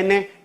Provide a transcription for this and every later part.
NA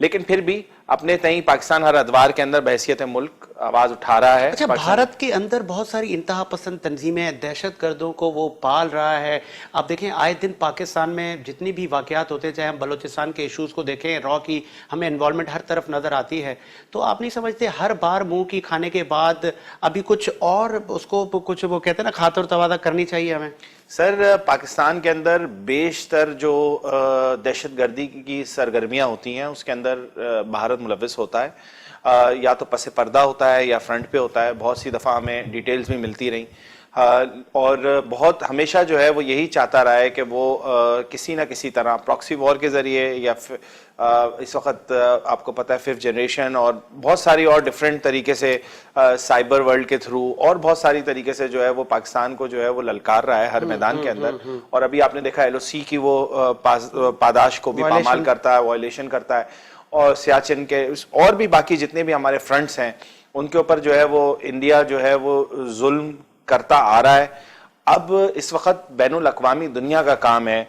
لیکن پھر بھی اپنے تئیں پاکستان ہر ادوار کے اندر بحیثیت ملک آواز اٹھا رہا ہے. اچھا، بھارت کے اندر بہت ساری انتہا پسند تنظیمیں دہشت گردوں کو وہ پال رہا ہے. آپ دیکھیں آئے دن پاکستان میں جتنی بھی واقعات ہوتے، چاہے ہم بلوچستان کے ایشوز کو دیکھیں، را کی ہمیں انوالومنٹ ہر طرف نظر آتی ہے. تو آپ نہیں سمجھتے ہر بار منہ کی کھانے کے بعد ابھی کچھ اور اس کو کچھ وہ کہتے ہیں نا خاطر تواضع کرنی چاہیے ہمیں؟ سر پاکستان کے اندر بیشتر جو دہشت گردی کی سرگرمیاں ہوتی ہیں اس کے اندر بھارت ملوث ہوتا ہے. یا تو پس پردہ ہوتا ہے یا فرنٹ پہ ہوتا ہے. بہت سی دفعہ ہمیں ڈیٹیلز بھی ملتی رہیں اور بہت ہمیشہ جو ہے وہ یہی چاہتا رہا ہے کہ وہ کسی نہ کسی طرح پراکسی وار کے ذریعے یا اس وقت آپ کو پتہ ہے 5th جنریشن اور بہت ساری اور ڈفرینٹ طریقے سے سائبر ورلڈ کے تھرو اور بہت ساری طریقے سے جو ہے وہ پاکستان کو جو ہے وہ للکار رہا ہے ہر میدان کے اندر. اور ابھی آپ نے دیکھا LOC کی وہ پاداش کو بھی پامال کرتا ہے، وائلیشن کرتا ہے. اور سیاچن کے اور بھی باقی جتنے بھی ہمارے فرنٹس ہیں ان کے اوپر جو ہے وہ انڈیا جو ہے وہ ظلم کرتا آ رہا ہے. اب اس وقت بین الاقوامی دنیا کا کام ہے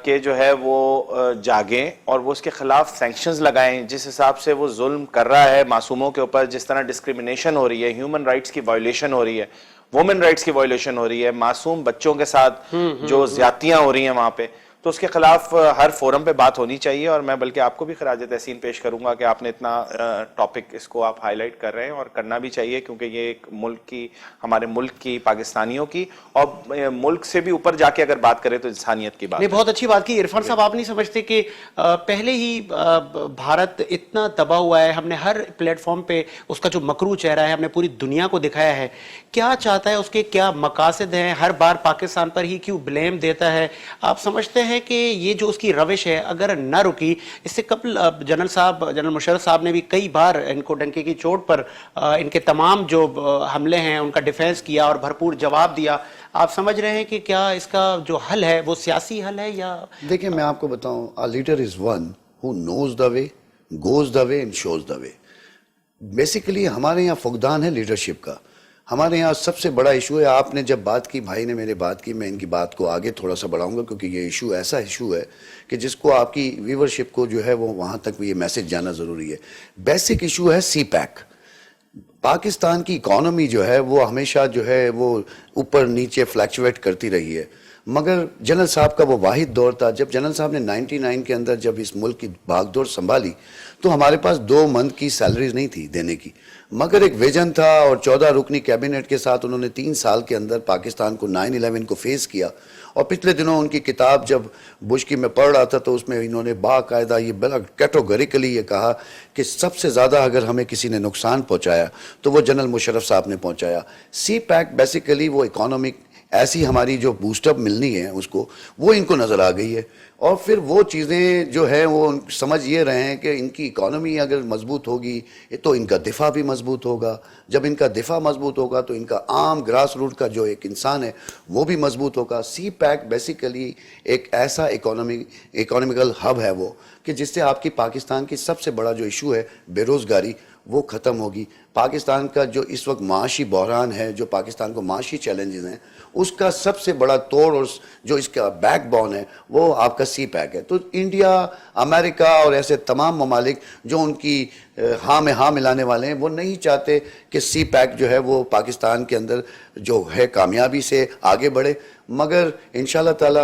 کہ جو ہے وہ جاگیں اور وہ اس کے خلاف سینکشنز لگائیں. جس حساب سے وہ ظلم کر رہا ہے معصوموں کے اوپر، جس طرح ڈسکریمنیشن ہو رہی ہے، ہیومن رائٹس کی وائلیشن ہو رہی ہے، وومن رائٹس کی وائلیشن ہو رہی ہے، معصوم بچوں کے ساتھ جو زیادتیاں ہو رہی ہیں وہاں پہ، تو اس کے خلاف ہر فورم پہ بات ہونی چاہیے. اور میں بلکہ آپ کو بھی خراج تحسین پیش کروں گا کہ آپ نے اتنا ٹاپک اس کو آپ ہائی لائٹ کر رہے ہیں اور کرنا بھی چاہیے، کیونکہ یہ ایک ملک کی، ہمارے ملک کی، پاکستانیوں کی اور ملک سے بھی اوپر جا کے اگر بات کریں تو انسانیت کی بات ہے. بہت اچھی بات کی عرفان صاحب. آپ نہیں سمجھتے کہ پہلے ہی بھارت اتنا دبا ہوا ہے، ہم نے ہر پلیٹ فارم پہ اس کا جو مکروہ چہرہ ہے ہم نے پوری دنیا کو دکھایا ہے. کیا چاہتا ہے، اس کے کیا مقاصد ہیں، ہر بار پاکستان پر ہی کیوں بلیم دیتا ہے؟ آپ سمجھتے ہیں کہ یہ جو اس کی روش ہے اگر نہ رکی، اس سے قبل جنرل مشرف صاحب نے بھی کئی بار ان کو ڈنکے کی چوٹ پر ان کے تمام جو حملے ہیں ان کا ڈیفینس کیا اور بھرپور جواب دیا. آپ سمجھ رہے ہیں کہ کیا اس کا جو حل ہے وہ سیاسی حل ہے یا؟ دیکھیں میں آپ کو بتاؤں، a leader is one who knows the way, goes the way and shows the way. Basically ہمارے یہاں فقدان ہے لیڈرشپ کا. ہمارے یہاں سب سے بڑا ایشو ہے. آپ نے جب بات کی، بھائی نے میرے بات کی، میں ان کی بات کو آگے تھوڑا سا بڑھاؤں گا کیونکہ یہ ایشو ایسا ایشو ہے کہ جس کو آپ کی ویورشپ کو جو ہے وہ وہاں تک بھی یہ میسج جانا ضروری ہے. بیسک ایشو ہے سی پیک. پاکستان کی اکانومی جو ہے وہ ہمیشہ جو ہے وہ اوپر نیچے فلیکچویٹ کرتی رہی ہے، مگر جنرل صاحب کا وہ واحد دور تھا جب جنرل صاحب نے 99 کے اندر جب اس ملک کی بھاگ دوڑ سنبھالی تو ہمارے پاس 2 منتھ کی سیلریز نہیں تھی دینے کی، مگر ایک ویژن تھا اور 14 رکنی کیبنٹ کے ساتھ انہوں نے 3 سال کے اندر پاکستان کو 9/11 کو فیس کیا. اور پچھلے دنوں ان کی کتاب جب بش کی میں پڑھ رہا تھا تو اس میں انہوں نے باقاعدہ یہ بلا کیٹیگوریکلی یہ کہا کہ سب سے زیادہ اگر ہمیں کسی نے نقصان پہنچایا تو وہ جنرل مشرف صاحب نے پہنچایا. سی پیک بیسیکلی وہ اکانومک ایسی ہماری جو بوسٹ اپ ملنی ہے اس کو، وہ ان کو نظر آ گئی ہے. اور پھر وہ چیزیں جو ہے وہ سمجھ یہ رہے ہیں کہ ان کی اکانومی اگر مضبوط ہوگی تو ان کا دفاع بھی مضبوط ہوگا. جب ان کا دفاع مضبوط ہوگا تو ان کا عام گراس روٹ کا جو ایک انسان ہے وہ بھی مضبوط ہوگا. سی پیک بیسیکلی ایک ایسا اکانومیکل ہب ہے وہ کہ جس سے آپ کی پاکستان کی سب سے بڑا جو ایشو ہے بے روزگاری وہ ختم ہوگی. پاکستان کا جو اس وقت معاشی بحران ہے، جو پاکستان کو معاشی چیلنجز ہیں، اس کا سب سے بڑا توڑ اور جو اس کا بیک بون ہے وہ آپ کا سی پیک ہے. تو انڈیا، امریکہ اور ایسے تمام ممالک جو ان کی ہاں میں ہاں ملانے والے ہیں وہ نہیں چاہتے کہ سی پیک جو ہے وہ پاکستان کے اندر جو ہے کامیابی سے آگے بڑھے. مگر انشاءاللہ تعالی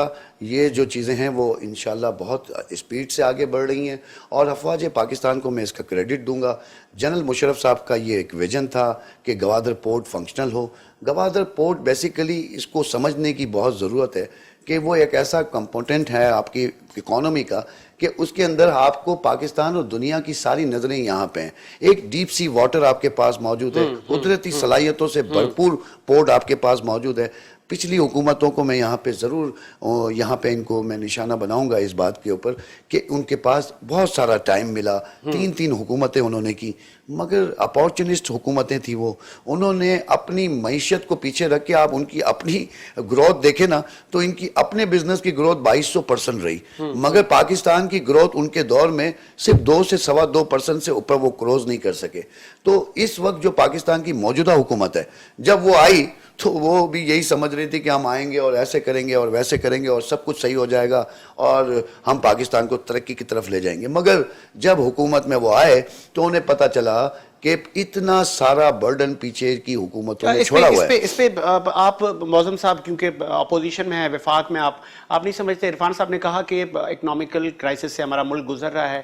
یہ جو چیزیں ہیں وہ انشاءاللہ بہت اسپیڈ سے آگے بڑھ رہی ہیں اور افواج پاکستان کو میں اس کا کریڈٹ دوں گا. جنرل مشرف صاحب کا یہ ایک ویژن تھا کہ گوادر پورٹ فنکشنل ہو. گوادر پورٹ بیسیکلی اس کو سمجھنے کی بہت ضرورت ہے کہ وہ ایک ایسا کمپوننٹ ہے آپ کی اکانومی کا کہ اس کے اندر آپ کو پاکستان اور دنیا کی ساری نظریں یہاں پہ ہیں. ایک ڈیپ سی واٹر آپ کے پاس موجود ہے، قدرتی صلاحیتوں سے بھرپور پورٹ آپ کے پاس موجود ہے. پچھلی حکومتوں کو میں یہاں پہ ضرور یہاں پہ ان کو میں نشانہ بناؤں گا اس بات کے اوپر کہ ان کے پاس بہت سارا ٹائم ملا. 3 حکومتیں انہوں نے کی، مگر اپارچونسٹ حکومتیں تھیں وہ. انہوں نے اپنی معیشت کو پیچھے رکھ کے، آپ ان کی اپنی گروتھ دیکھیں نا تو ان کی اپنے بزنس کی گروتھ 2200% رہی، مگر پاکستان کی گروتھ ان کے دور میں صرف 2 سے 2.25% سے اوپر وہ کروز نہیں کر سکے. تو اس وقت جو پاکستان کی موجودہ حکومت ہے جب وہ آئی تو وہ بھی یہی سمجھ رہی تھی کہ ہم آئیں گے اور ایسے کریں گے اور ویسے کریں گے اور سب کچھ صحیح ہو جائے گا اور ہم پاکستان کو ترقی کی طرف لے جائیں گے. مگر جب حکومت میں وہ آئے تو انہیں پتہ چلا کہ اتنا سارا برڈن پیچھے کی حکومتوں نے چھوڑا ہوا ہے. اس پہ آپ معظم صاحب کیونکہ اپوزیشن میں ہے، وفاق میں، آپ نہیں سمجھتے؟ عرفان صاحب نے کہا کہ اکنامیکل کرائسس سے ہمارا ملک گزر رہا ہے،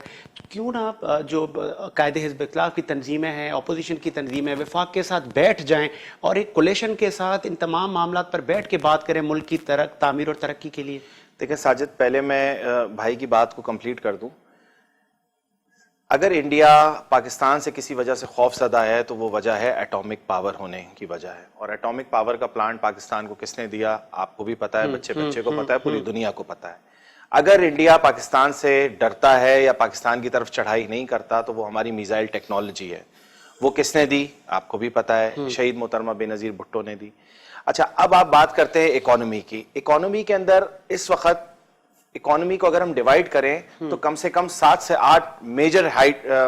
کیوں نہ جو قائد حزب اختلاف کی تنظیمیں ہیں، اپوزیشن کی تنظیمیں، وفاق کے ساتھ بیٹھ جائیں اور ایک کولیشن کے ساتھ ان تمام معاملات پر بیٹھ کے بات کریں ملک کی تعمیر اور ترقی کے لیے. دیکھیں ساجد، پہلے میں بھائی کی بات کو کمپلیٹ کر دوں. اگر انڈیا پاکستان سے کسی وجہ سے خوف زدہ ہے تو وہ وجہ ہے ایٹامک پاور ہونے کی وجہ ہے. اور ایٹامک پاور کا پلانٹ پاکستان کو کس نے دیا آپ کو بھی پتا ہے، بچے کو پتا ہے، پوری دنیا کو پتا ہے. اگر انڈیا پاکستان سے ڈرتا ہے یا پاکستان کی طرف چڑھائی نہیں کرتا تو وہ ہماری میزائل ٹیکنالوجی ہے. وہ کس نے دی آپ کو بھی پتا ہے، شہید محترمہ بے نظیر بھٹو نے دی. اچھا، اب آپ بات کرتے ہیں اکانومی کی. اکانومی کے اندر اس وقت اکانومی کو اگر ہم ڈیوائیڈ کریں تو کم سے کم 7 سے 8 میجر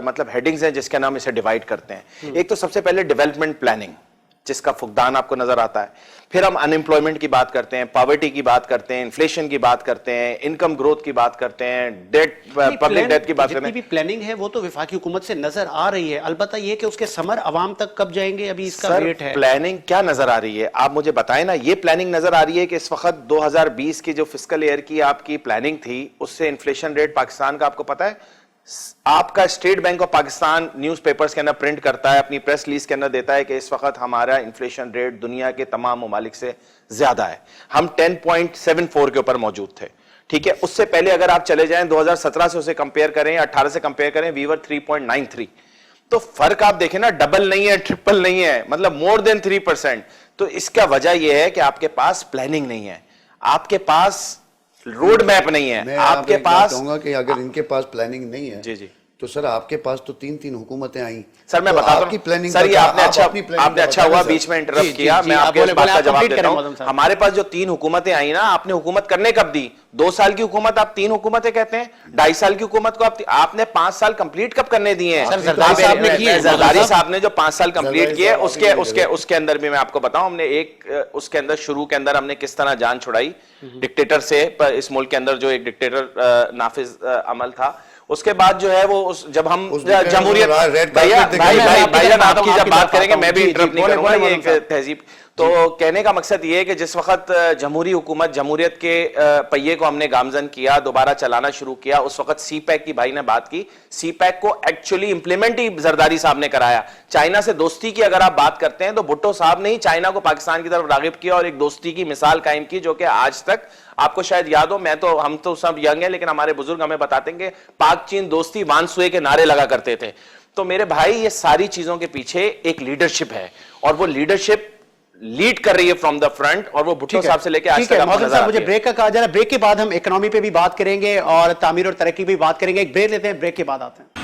مطلب ہیڈنگز ہیں جس کے نام اسے ڈیوائیڈ کرتے ہیں. ایک تو سب سے پہلے ڈیولپمنٹ پلاننگ جس کا فقدان آپ کو نظر آتا ہے. پھر ہم ان امپلائمنٹ کی بات کرتے ہیں، پاورٹی کی بات کرتے ہیں، انفلیشن کی بات کرتے ہیں، انکم گروتھ کی بات کرتے ہیں، ڈیٹ، پبلک ڈیٹ کی بات کرتے ہیں. جتنی بھی پلاننگ ہے وہ تو وفاقی حکومت سے نظر آ رہی ہے، البتہ یہ کہ اس کے ثمر عوام تک کب جائیں گے ابھی اس کا ویٹ ہے. پلاننگ کیا نظر آ رہی ہے آپ مجھے بتائیں نا. یہ پلاننگ نظر آ رہی ہے کہ اس وقت 2020 کی جو فسکل ایئر کی آپ کی پلاننگ تھی اس سے انفلیشن ریٹ پاکستان کا آپ کو پتا ہے. آپ کا state bank of Pakistan news papers کے اندر پرنٹ کرتا ہے، اپنی پریس ریلیز کے اندر دیتا ہے کہ اس وقت ہمارا انفلیشن ریٹ دنیا کے تمام ممالک سے زیادہ ہے. ہم 10.74 کے اوپر موجود تھے. ٹھیک ہے، اس سے پہلے اگر آپ چلے جائیں 2017 سے اسے کمپیئر کریں یا 18 سے کمپیئر کریں، we were 3.93. تو فرق آپ دیکھیں نا، ڈبل نہیں ہے، ٹرپل نہیں ہے، مطلب مور دین 3%. تو اس کا وجہ یہ ہے کہ آپ کے پاس پلاننگ نہیں ہے، آپ کے پاس روڈ میپ نہیں ہے، میں آپ کے پاس. کہوں گا کہ اگر ان کے پاس پلاننگ نہیں ہے جی تو سر آپ کے پاس تو 3 حکومتیں آئیں. سر میں بتاتا ہوں سر، یہ آپ نے اچھا ہوا بیچ میں انٹرپٹ کیا، میں آپ کو اس بات کا جواب دیتا ہوں. ہمارے پاس جو 3 حکومتیں آئیں نا، آپ نے حکومت کرنے کب دی؟ 2 سال کی حکومت آپ 3 حکومتیں کہتے ہیں، 2.5 سال کی حکومت کو آپ نے 5 سال کمپلیٹ کب کرنے دیے ہیں؟ زرداری صاحب نے جو 5 سال کمپلیٹ کیے اس کے اندر بھی میں آپ کو بتاؤں، ہم نے ایک اس کے اندر شروع کے اندر ہم نے کس طرح جان چھڑائی ڈکٹیٹر سے. اس ملک کے اندر جو ایک ڈکٹیٹر نافذ عمل تھا، اس کے بعد جو ہے وہ جب ہم جمہوریت، بھائی جان آپ کی جب بات کریں گے میں بھی انٹرپٹ نہیں کروں گا، یہ ایک تہذیب. تو کہنے کا مقصد یہ ہے کہ جس وقت جمہوری حکومت، جمہوریت کے پہیے کو ہم نے گامزن کیا، دوبارہ چلانا شروع کیا، اس وقت سی پیک کی بھائی نے بات کی. سی پیک کو ایکچولی امپلیمنٹ ہی زرداری صاحب نے کرایا. چائنا سے دوستی کی اگر آپ بات کرتے ہیں تو بھٹو صاحب نے ہی چائنا کو پاکستان کی طرف راغب کیا اور ایک دوستی کی مثال قائم کی، جو کہ آج تک آپ کو شاید یاد ہو. ہم تو سب ینگ ہیں لیکن ہمارے بزرگ ہمیں بتاتے ہیں کہ پاک چین دوستی وان سوئے کے نعرے لگا کرتے تھے. تو میرے بھائی یہ ساری چیزوں کے پیچھے ایک لیڈرشپ ہے اور وہ لیڈرشپ لیڈ کر رہی ہے فرام دا فرنٹ، اور وہ بھٹو صاحب سے لے کے آج تک آپ کو نظر آتی ہے. مجھے بریک کا کہا جا رہا ہے، بریک کے بعد ہم اکنامی پہ بھی بات کریں گے اور تعمیر اور ترقی پہ بھی بات کریں گے. ایک بریک لیتے ہیں، بریک کے بعد آتے ہیں.